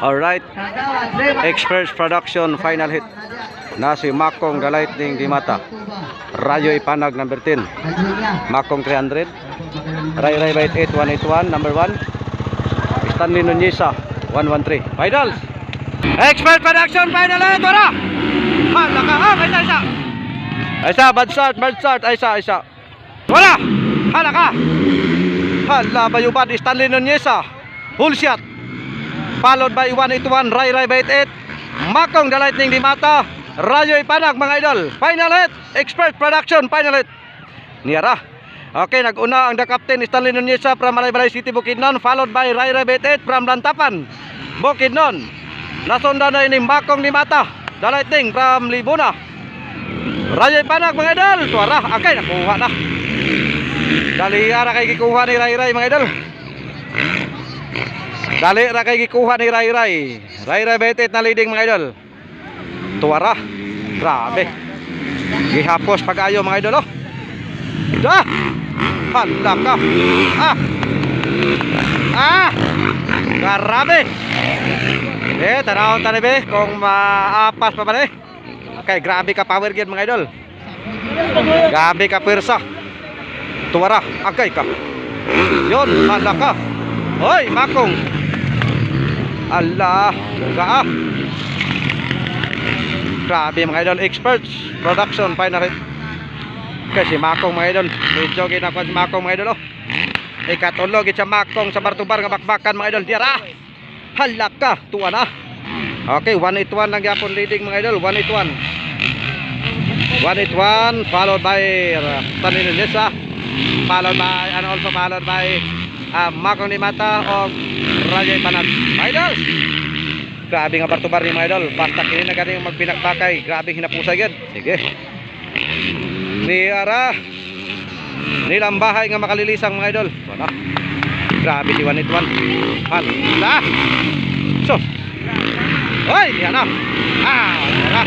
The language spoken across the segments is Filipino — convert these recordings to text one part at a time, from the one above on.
Alright. Experts Production final hit. Na si Makong The Lightning Dimata. Rayo Ipanag number 10. Makong 300. Ray Ray Bite 8181 number 1. Stanley Nuneza 113. Finals. Expert Production final hit. Wala. Halaka. Isa. Isa bad start. Isa. Wala. Halaka. Hala bayubad Stanley Nuneza. Full shot. Followed by 181 Ray Ray Bite 8. Makong The Lightning Dimata. Rayo Ipanag mga idol. Final hit. Expert Production final hit. Niara. Okay, nag-una ang the captain Stanley Nuneza from Malaybalay City, Bukidnon, followed by Ray Ray Bite 8 from Lantapan, Bukidnon. Nasundan na ini Makong Dimata, The Lightning from Libuna. Rayo Ipanag mga idol. Tuara. Okay, nakuha na. Dali ara kay gikuha ni Ray Ray mga idol. Dali ra kay gikuha ni Ray Ray. Ray Ray Bite 8 na leading mga idol. Tuara. Grabe. Gihapos pag-ayo mga idol oh. Dah. Hala ka. Grabe. Tanawon be kung maapas pa ba ni. Okay, grabe ka power gear mga idol. Grabe ka pwersa. Tuara. Agay ka. Yun. Hala ka. Hoy, Makong. Allah. Gaa. Grabe mga idol. Experts Production final hit. Kasi Makong mga idol. Medyo ginakon si Makong mga idol oh. Ikatulog sa Makong sa Bartubar nga bakbakan mga idol. Tira. Halaka. Tuwa na. Okay, 181 lang yapon leading mga idol. 181 followed by Stanley Nuneza. Followed by Makong Dimata o Rayo Ipanag mga idol. Grabe nga Bartubar ni mga idol. Basta kini na ganing magbinakbakay. Grabe hinapusay gid. Sige. Niara. Nilambahay nga makalilisang mga idol. Wala. Grabe si 181. Hala. So. Hoy, yan na. Wala.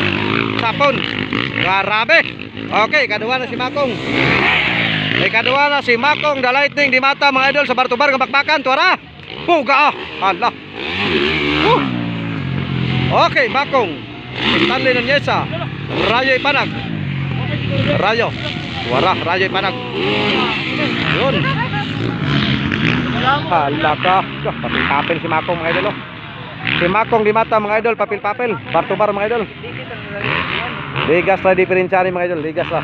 Sapon. Grabe. Okay, kadua na si Makong. Kadua na si Makong The Lightning Dimata mga idol sa Bartubar nga bakbakan. Tuara. Huga. Hala. Okay, Makong. Stanley Nuneza. Rayo Ipanag. Rayo. Tuara, Rayo Ipanag. Yun. Hala ka. Papil-papil si Makong mga idol. Si Makong Dimata mga idol. Papil-papil. Bartubar mga idol. Ligas na diferensyari mga idol. Ligas na.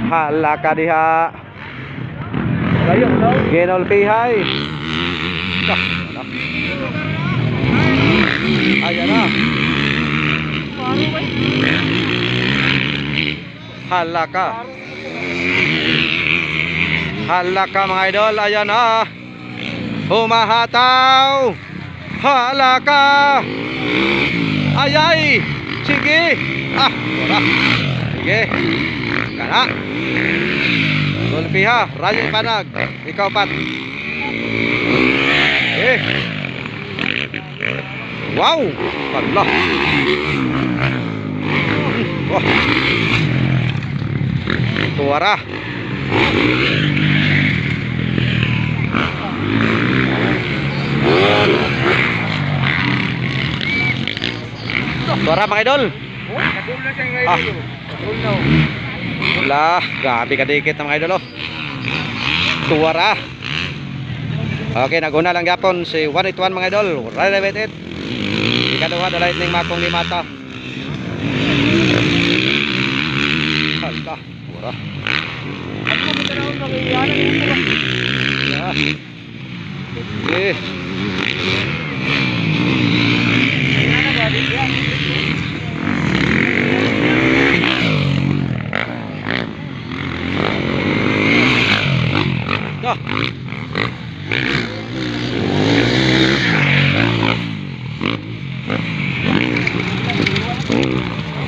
Hala ka diha. Ginolpihay. Ayan na. Halaka. Halaka mga idol. Ayan na. Humahataw. Halaka. Ayay. Sige. Wala. Sige. Kana. Gulpiha. Rayo Ipanag. Ikaw pat. Wow. Hala. Wah. Tuara. Tuara mga idol. Wala. Grabe kadikit na mga idol oh. Tuara. Okay, naguna lang yapon si 181 mga idol. Ray Ray Bite 8. Ikaduha The Lightning Makong Dimata. Hala. Tuara. Okay.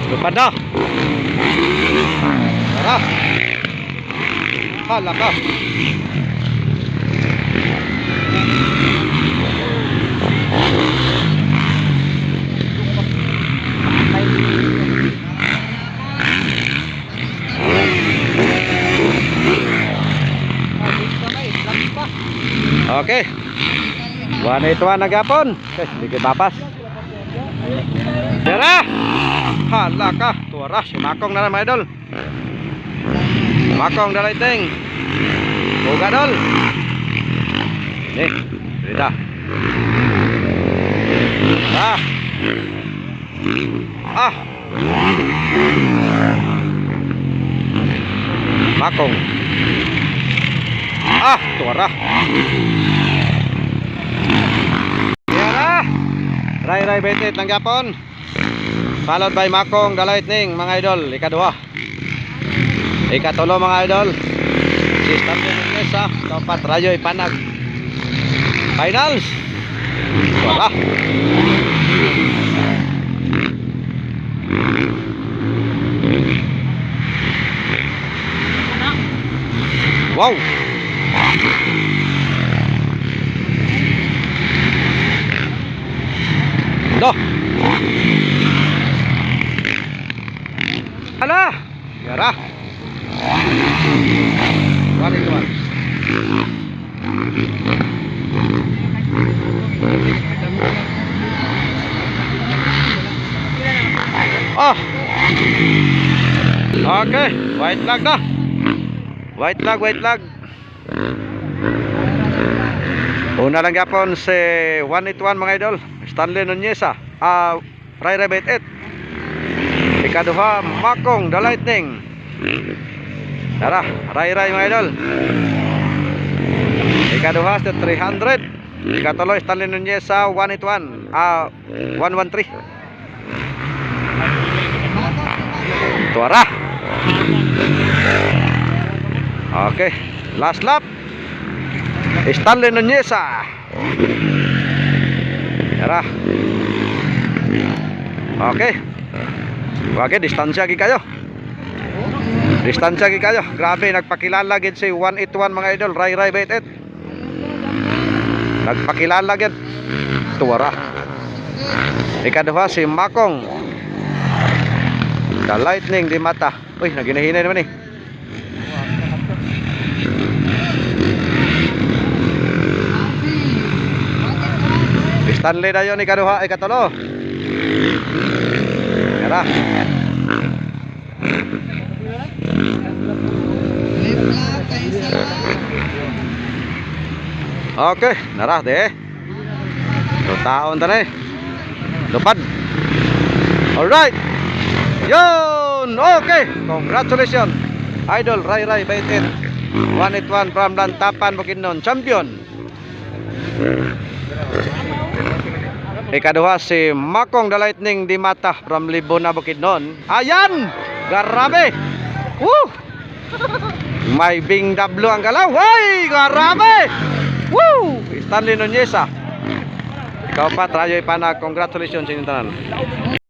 Lupa na. Tara. Hala ka. Okay. 181 na gapon. Okay, hindi kayo papas. Tara! Hala ka, tuwara. Si Makong na mga idol. Makong daliting. Buga dol. Rida. Makong. Tuwara. Tara! Ray 28 lang gapon. Followed by Makong the Lightning mga idol, ikaduha. Ikatulo mga idol. System din sa Kapat Rayo Ipanag. Finals. Wala. Wow. Doh. Hala, yara. Balik tuan. Okay, white flag dah. White flag. Una lang yapon si 181 mga idol. Stanley Nuneza. Ray 28. Ikaduha Makong the Lightning. Tara, Ray mga idol. Ikaduha sa 300. Ikatulo Stanley Nuneza 181. 113. Tuara. Okay, last lap. Stanley Nuneza. Tara. Okay. Wage distansya gi kayo. Grabe nagpakilala gid si 181 mga idol, Ray 28. Nagpakilala gid. Tuwara. Ikaduha si Makong the Lightning di mata. Uy, naginahinay naman eh. Stanley dayon ikaduha, ikatulo. Tara. Okay, narah deh. Taon tani. Lupad. Alright. Yun. Okay. Congratulations. Idol Ray 28. 181 from Lantapan, Bukidnon. Champion. Ikaduha si Makong the Lightning di mata from Libona, Bukidnon. Ayan! Grabe! Woo! May bing dablo ang galaw. Ay! Grabe! Woo! Stanley Nuneza. Ikaw pa, Rayo Ipanag. Congratulations sa inyong tanan.